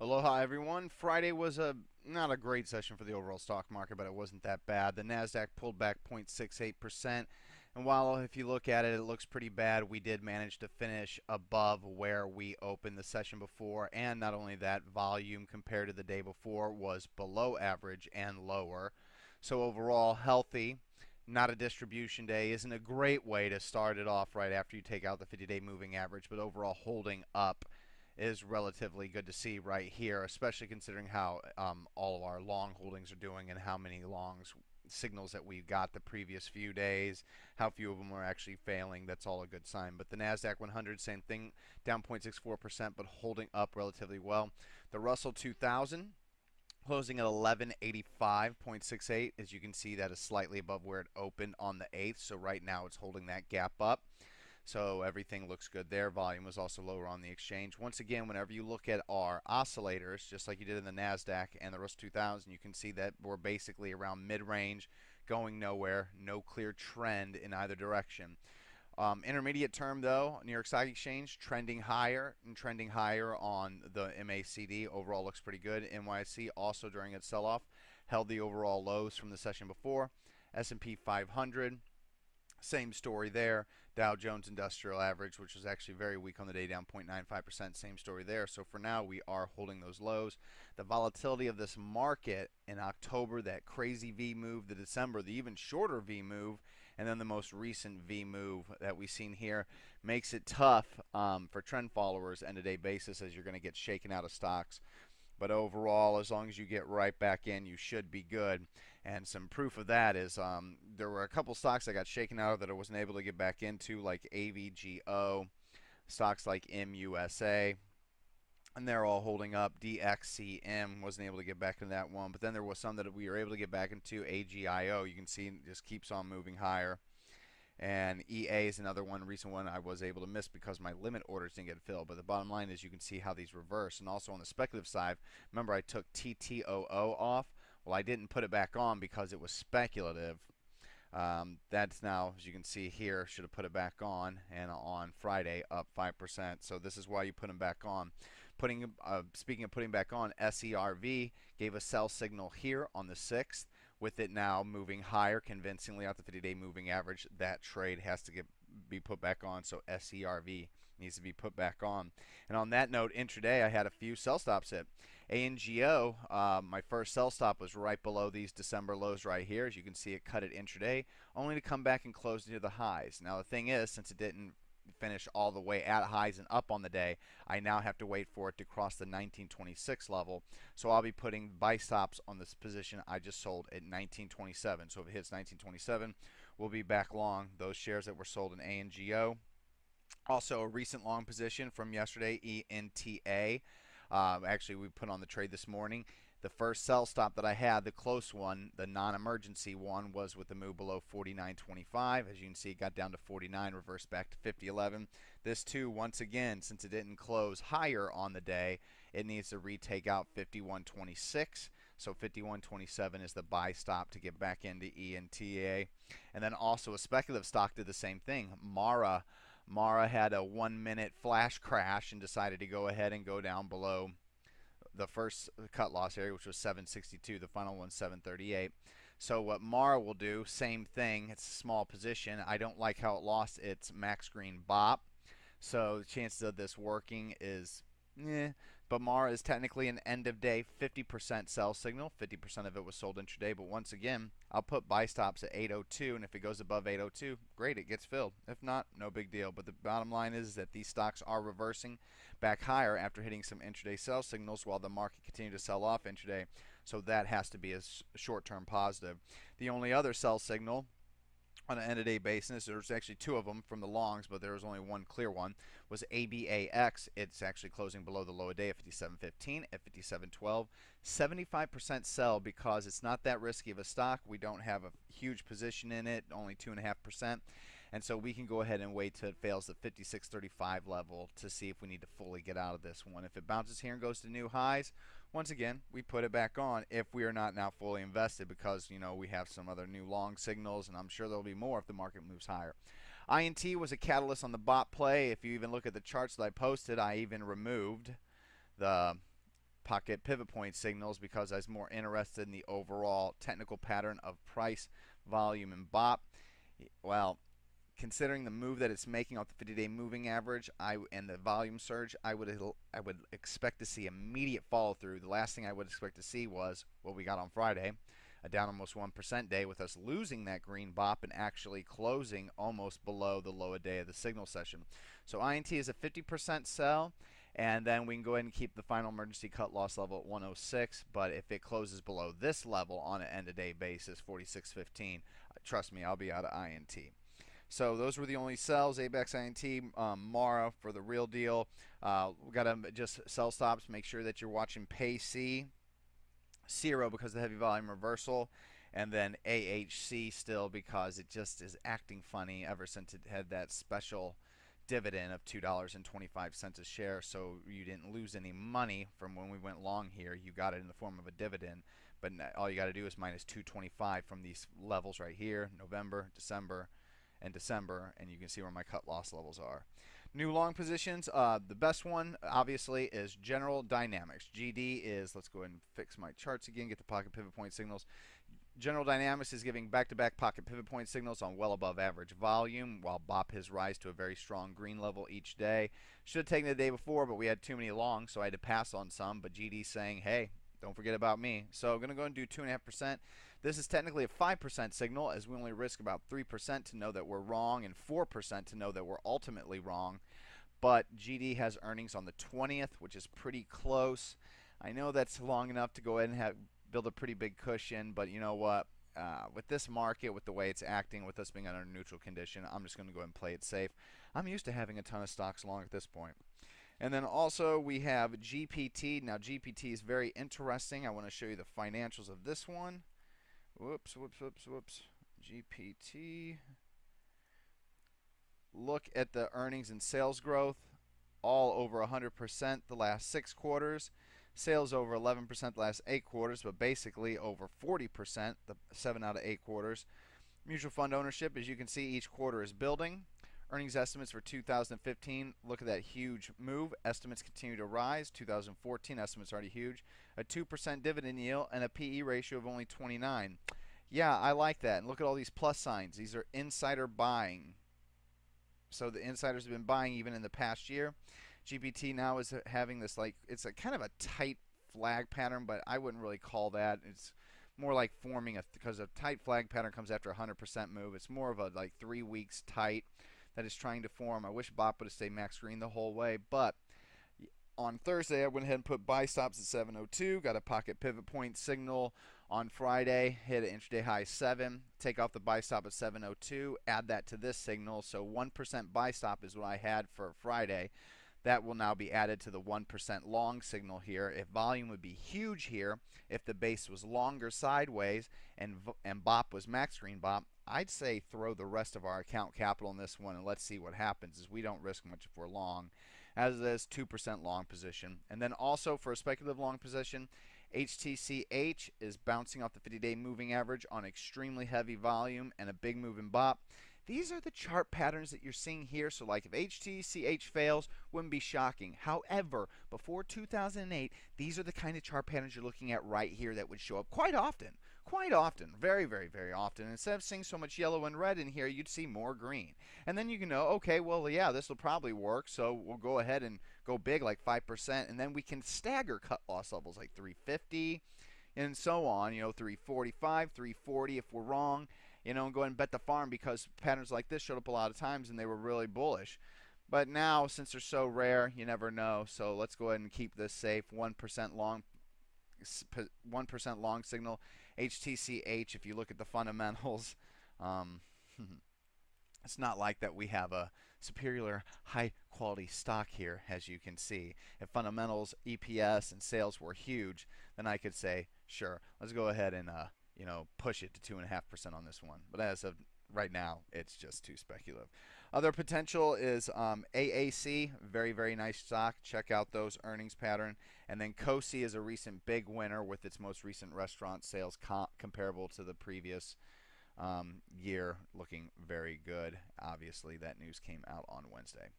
Aloha, everyone. Friday was not a great session for the overall stock market, but it wasn't that bad. The Nasdaq pulled back 0.68%, and while if you look at it, it looks pretty bad, we did manage to finish above where we opened the session before, and not only that, volume compared to the day before was below average and lower. So overall, healthy. Not a distribution day isn't a great way to start it off right after you take out the 50-day moving average, but overall holding up is relatively good to see right here, especially considering how all of our long holdings are doing and how many longs signals that we got the previous few days, how few of them are actually failing. That's all a good sign. But the Nasdaq 100, same thing, down 0.64%, but holding up relatively well. The Russell 2000 closing at 1185.68. As you can see, that is slightly above where it opened on the 8th. So right now it's holding that gap up. So everything looks good there. Volume was also lower on the exchange. Once again, whenever you look at our oscillators, just like you did in the NASDAQ and the Russell 2000, you can see that we're basically around mid-range, going nowhere, no clear trend in either direction. Intermediate term, though, New York Stock Exchange trending higher and trending higher on the MACD. Overall looks pretty good. NYSE also during its sell-off held the overall lows from the session before. S&P 500, same story there. Dow Jones Industrial Average, which was actually very weak on the day, down 0.95%. Same story there. So for now, we are holding those lows. The volatility of this market in October, that crazy V move, the December, the even shorter V move, and then the most recent V move that we've seen here makes it tough for trend followers end-of-day basis as you're going to get shaken out of stocks. But overall, as long as you get right back in, you should be good. And some proof of that is there were a couple stocks I got shaken out of that I wasn't able to get back into, like AVGO, stocks like MUSA, and they're all holding up. DXCM wasn't able to get back into that one, but then there was some that we were able to get back into. AGIO, you can see, it just keeps on moving higher. And EA is another one, recent one I was able to miss because my limit orders didn't get filled. But the bottom line is you can see how these reverse. And also on the speculative side, remember I took TTOO off. Well, I didn't put it back on because it was speculative. That's now, as you can see here, should have put it back on, and on Friday up 5%. So this is why you put them back on. Speaking of putting back on, SERV gave a sell signal here on the 6th. With it now moving higher convincingly out the 50-day moving average, that trade has to be put back on. So SERV needs to be put back on. And on that note, intraday I had a few sell stops hit. ANGO, my first sell stop was right below these December lows right here. As you can see, it cut it intraday, only to come back and close near the highs. Now the thing is, since it didn't finish all the way at highs and up on the day, I now have to wait for it to cross the 1926 level. So I'll be putting buy stops on this position I just sold at 1927. So if it hits 1927, we'll be back long those shares that were sold in ANGO. Also, a recent long position from yesterday, ENTA. Actually, we put on the trade this morning. The first sell stop that I had, the close one, the non-emergency one, was with the move below 49.25. As you can see, it got down to 49, reversed back to 50.11. This too, once again, since it didn't close higher on the day, it needs to retake out 51.26. So 51.27 is the buy stop to get back into ENTA. And then also a speculative stock did the same thing. Mara had a 1 minute flash crash and decided to go ahead and go down below the first cut loss area, which was 762. The final one 738. So what Mara will do, same thing. It's a small position. I don't like how it lost its max green bop. So the chances of this working is but Mara is technically an end of day 50% sell signal. 50% of it was sold intraday. But once again, I'll put buy stops at 802, and if it goes above 802, great, it gets filled. If not, no big deal. But the bottom line is that these stocks are reversing back higher after hitting some intraday sell signals while the market continued to sell off intraday. So that has to be a short-term positive. The only other sell signal on an end-of-day basis, there's actually two of them from the longs, but there was only one clear one, was ABAX. It's actually closing below the low of day at 57.15, at 57.12. 75% sell because it's not that risky of a stock. We don't have a huge position in it, only 2.5%. And so we can go ahead and wait till it fails the 56.35 level to see if we need to fully get out of this one. If it bounces here and goes to new highs, once again, we put it back on if we are not now fully invested because, we have some other new long signals, and I'm sure there'll be more if the market moves higher. INT was a catalyst on the bot play. If you even look at the charts that I posted, I even removed the pocket pivot point signals because I was more interested in the overall technical pattern of price, volume, and BOP. Well, considering the move that it's making off the 50-day moving average, and the volume surge, I would expect to see immediate follow through. The last thing I would expect to see was what we got on Friday, a down almost 1% day with us losing that green BOP and actually closing almost below the low a day of the signal session. So INT is a 50% sell, and then we can go ahead and keep the final emergency cut loss level at 106. But if it closes below this level on an end of day basis, 46.15, trust me, I'll be out of INT. So those were the only sells. ABAX INT, Mara for the real deal. We got to just sell stops. Make sure that you're watching PayC. CERO because of the heavy volume reversal, and then AHC still because it just is acting funny ever since it had that special dividend of $2.25 a share. So you didn't lose any money from when we went long here. You got it in the form of a dividend, but all you got to do is minus 225 from these levels right here, November, December, and December, and you can see where my cut loss levels are. New long positions, the best one obviously is General Dynamics. GD is, let's go ahead and fix my charts again, get the pocket pivot point signals. General Dynamics is giving back-to-back pocket pivot point signals on well above average volume, while BOP has rise to a very strong green level each day. Should have taken the day before, but we had too many longs, so I had to pass on some. But GD's saying, hey, don't forget about me. So I'm going to go and do 2.5%. This is technically a 5% signal, as we only risk about 3% to know that we're wrong and 4% to know that we're ultimately wrong. But GD has earnings on the 20th, which is pretty close. I know that's long enough to go ahead and build a pretty big cushion, but you know what? With this market, with the way it's acting, with us being under neutral condition, I'm just going to go ahead and play it safe. I'm used to having a ton of stocks long at this point. And then also we have GPT. Now GPT is very interesting. I want to show you the financials of this one. Whoops. GPT. Look at the earnings and sales growth, all over 100% the last 6 quarters. Sales over 11% the last 8 quarters, but basically over 40% the 7 out of 8 quarters. Mutual fund ownership, as you can see, each quarter is building. Earnings estimates for 2015, look at that huge move. Estimates continue to rise. 2014 estimates already huge. A 2% dividend yield and a PE ratio of only 29. Yeah, I like that. And look at all these plus signs. These are insider buying. So the insiders have been buying even in the past year. GPT now is having this, like, it's a kind of a tight flag pattern, but I wouldn't really call that. It's more like forming because a tight flag pattern comes after a 100% move. It's more of a like 3 weeks tight that is trying to form. I wish BOP would have stayed max green the whole way, but on Thursday I went ahead and put buy stops at 702, got a pocket pivot point signal on Friday, hit an intraday high 7, take off the buy stop at 702, add that to this signal, so 1% buy stop is what I had for Friday. That will now be added to the 1% long signal here. If volume would be huge here, if the base was longer sideways and BOP was max green BOP, I'd say throw the rest of our account capital in this one and let's see what happens, as we don't risk much if we're long. As this 2% long position. And then also for a speculative long position, HTCH is bouncing off the 50-day moving average on extremely heavy volume and a big move in BOP. These are the chart patterns that you're seeing here. So like if HTCH fails, wouldn't be shocking. However, before 2008, these are the kind of chart patterns you're looking at right here that would show up quite often. Quite often. Very, very, very often. Instead of seeing so much yellow and red in here, you'd see more green. And then you can know, okay, well, yeah, this will probably work. So we'll go ahead and go big like 5%. And then we can stagger cut loss levels like 350 and so on. You know, 345, 340 if we're wrong. You know, and go ahead and bet the farm, because patterns like this showed up a lot of times and they were really bullish. But now, since they're so rare, you never know. So let's go ahead and keep this safe. 1% long, 1% long signal. HTCH, if you look at the fundamentals, it's not like that we have a superior high quality stock here, as you can see. If fundamentals, EPS, and sales were huge, then I could say, sure, let's go ahead and you know, push it to 2.5% on this one. But as of right now, it's just too speculative. Other potential is AAC, very, very nice stock. Check out those earnings pattern. And then COSI is a recent big winner with its most recent restaurant sales comparable to the previous year, looking very good. Obviously, that news came out on Wednesday.